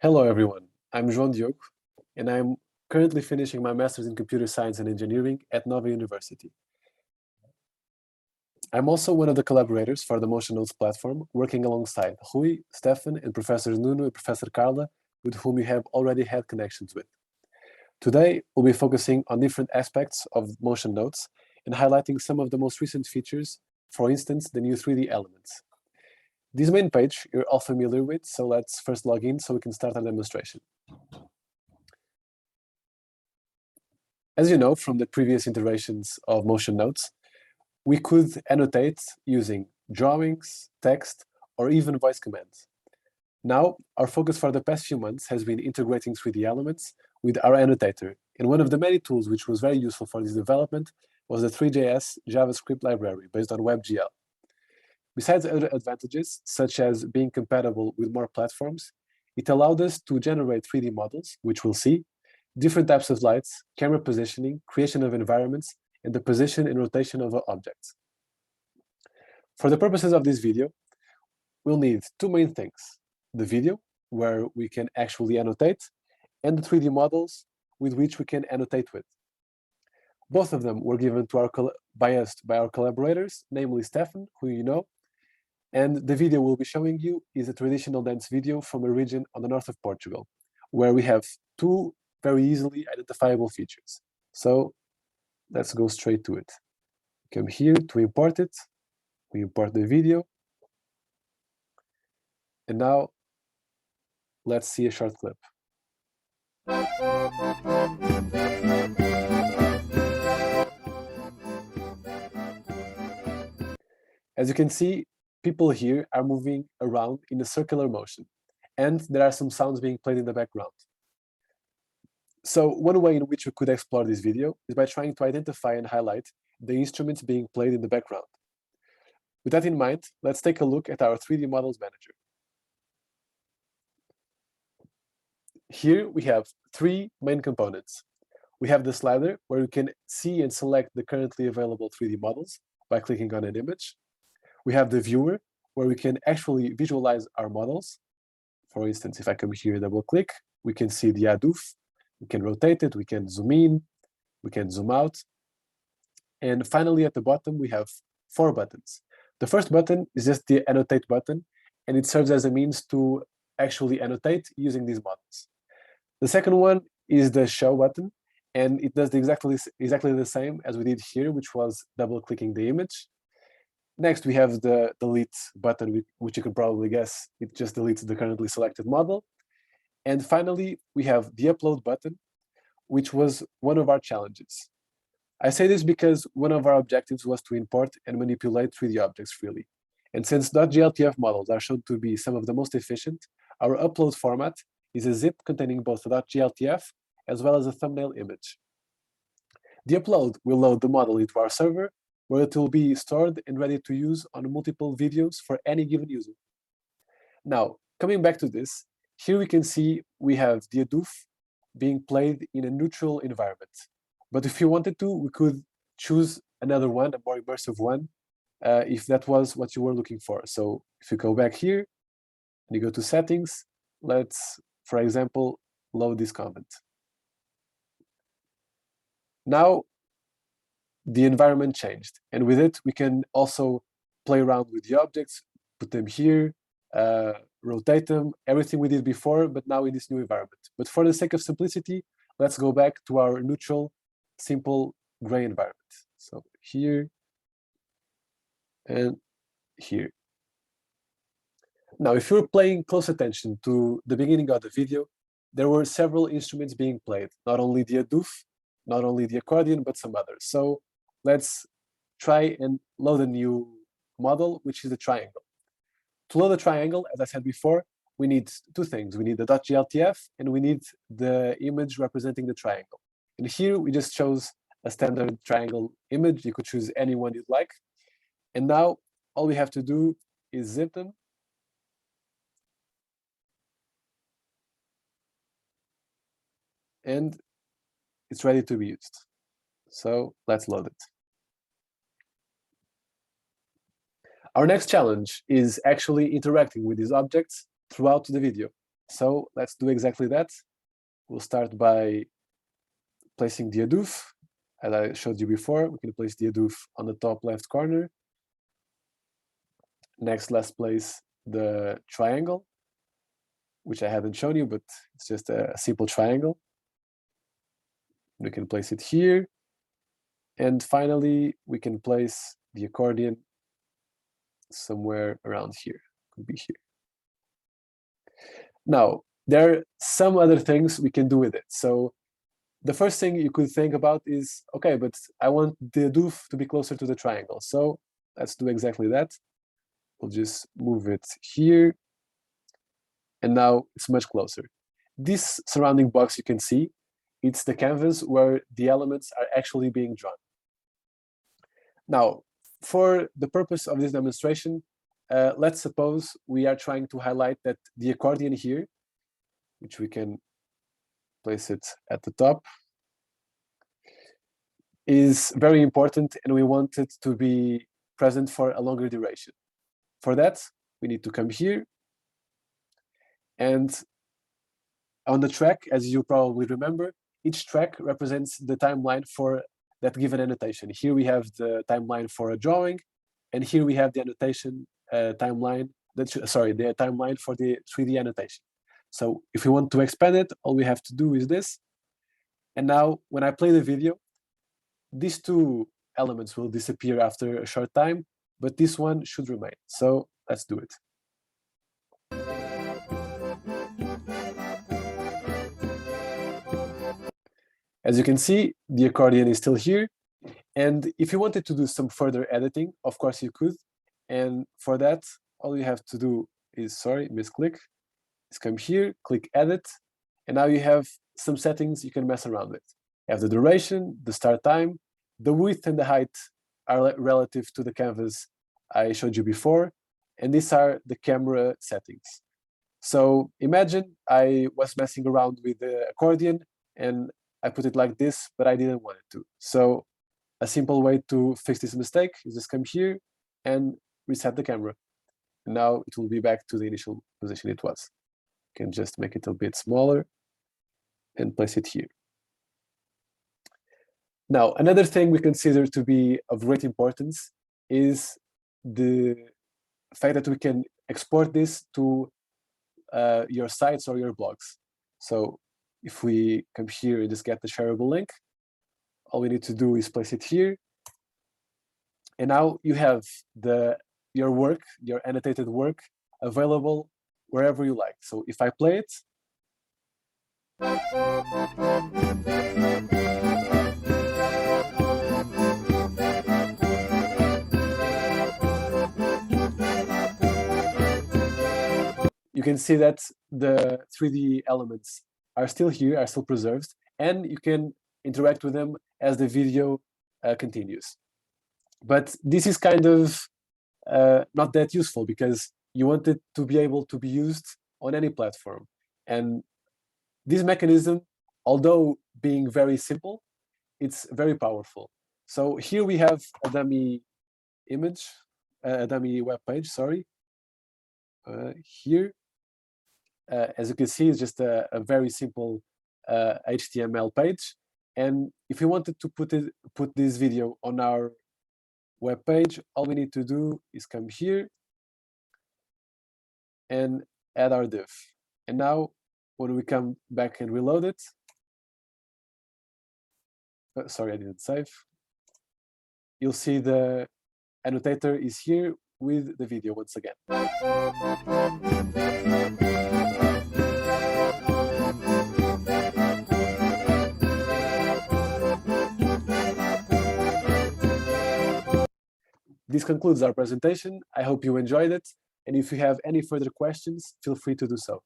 Hello everyone, I'm João Diogo, and I'm currently finishing my Master's in Computer Science and Engineering at Nova University. I'm also one of the collaborators for the MotionNotes platform, working alongside Rui, Stefan, and Professors Nuno and Professor Carla, with whom you have already had connections with. Today, we'll be focusing on different aspects of MotionNotes and highlighting some of the most recent features, for instance, the new 3D elements. This main page you're all familiar with, so let's first log in so we can start our demonstration. As you know from the previous iterations of MotionNotes, we could annotate using drawings, text, or even voice commands. Now, our focus for the past few months has been integrating 3D elements with our annotator, and one of the many tools which was very useful for this development was the 3JS JavaScript library based on WebGL. Besides other advantages, such as being compatible with more platforms, it allowed us to generate 3D models, which we'll see, different types of lights, camera positioning, creation of environments, and the position and rotation of objects. For the purposes of this video, we'll need two main things: the video, where we can actually annotate, and the 3D models with which we can annotate with. Both of them were given to by our collaborators, namely Stefan, who you know, and the video we'll be showing you is a traditional dance video from a region on the north of Portugal, where we have two very easily identifiable features. So let's go straight to it. Come here to import it. We import the video. And now let's see a short clip. As you can see, people here are moving around in a circular motion, and there are some sounds being played in the background. So one way in which we could explore this video is by trying to identify and highlight the instruments being played in the background. With that in mind, let's take a look at our 3D Models Manager. Here we have three main components. We have the slider, where we can see and select the currently available 3D models by clicking on an image. We have the viewer, where we can actually visualize our models. For instance, if I come here, double click, we can see the ADUF. We can rotate it, we can zoom in, we can zoom out. And finally, at the bottom, we have four buttons. The first button is just the annotate button, and it serves as a means to actually annotate using these models. The second one is the show button, and it does exactly the same as we did here, which was double clicking the image. Next, we have the delete button, which you can probably guess, it just deletes the currently selected model. And finally, we have the upload button, which was one of our challenges. I say this because one of our objectives was to import and manipulate 3D objects freely. And since .gltf models are shown to be some of the most efficient, our upload format is a zip containing both the .gltf as well as a thumbnail image. The upload will load the model into our server, where it will be stored and ready to use on multiple videos for any given user. Now, coming back to this, here we can see we have the ADUF being played in a neutral environment. But if you wanted to, we could choose another one, a more immersive one, if that was what you were looking for. So if you go back here and you go to settings, let's, for example, load this comment. Now, the environment changed, and with it, we can also play around with the objects, put them here, rotate them, everything we did before, but now in this new environment. But for the sake of simplicity, let's go back to our neutral, simple gray environment. So here and here. Now, if you're paying close attention to the beginning of the video, there were several instruments being played, not only the ADUF, not only the accordion, but some others. So let's try and load a new model, which is the triangle. To load a triangle, as I said before, we need two things. We need the .gltf, and we need the image representing the triangle. And here we just chose a standard triangle image. You could choose any one you'd like. And now all we have to do is zip them. And it's ready to be used. So let's load it. Our next challenge is actually interacting with these objects throughout the video. So let's do exactly that. We'll start by placing the adoof. As I showed you before, we can place the adoof on the top left corner. Next, let's place the triangle, which I haven't shown you, but it's just a simple triangle. We can place it here. And finally, we can place the accordion somewhere around here. Could be here. Now, there are some other things we can do with it. So the first thing you could think about is, okay, but I want the adoof to be closer to the triangle. So let's do exactly that. We'll just move it here. And now it's much closer. This surrounding box you can see, it's the canvas where the elements are actually being drawn. Now, for the purpose of this demonstration, let's suppose we are trying to highlight that the accordion here, which we can place it at the top, is very important and we want it to be present for a longer duration. For that, we need to come here, and on the track, as you probably remember, each track represents the timeline for that given annotation. Here we have the timeline for a drawing, and here we have the annotation timeline, the timeline for the 3D annotation. So if we want to expand it, all we have to do is this. And now when I play the video, these two elements will disappear after a short time, but this one should remain. So let's do it. As you can see, the accordion is still here. And if you wanted to do some further editing, of course you could. And for that, all you have to do is, misclick, is come here, click edit. And now you have some settings you can mess around with. You have the duration, the start time, the width and the height are relative to the canvas I showed you before. And these are the camera settings. So imagine I was messing around with the accordion and I put it like this, but I didn't want it to. So a simple way to fix this mistake is just come here and reset the camera. And now it will be back to the initial position it was. You can just make it a bit smaller and place it here. Now, another thing we consider to be of great importance is the fact that we can export this to your sites or your blogs. So if we come here and just get the shareable link, all we need to do is place it here. And now you have your work, your annotated work, available wherever you like. So if I play it, you can see that the 3D elements are still here, are still preserved, and you can interact with them as the video continues. But this is kind of not that useful because you want it to be able to be used on any platform. And this mechanism, although being very simple, it's very powerful. So here we have a dummy image, a dummy web page, here. As you can see, it's just a very simple HTML page. And if we wanted to put this video on our web page, all we need to do is come here and add our div. And now when we come back and reload it, sorry, I didn't save. You'll see the annotator is here with the video once again. This concludes our presentation. I hope you enjoyed it. And if you have any further questions, feel free to do so.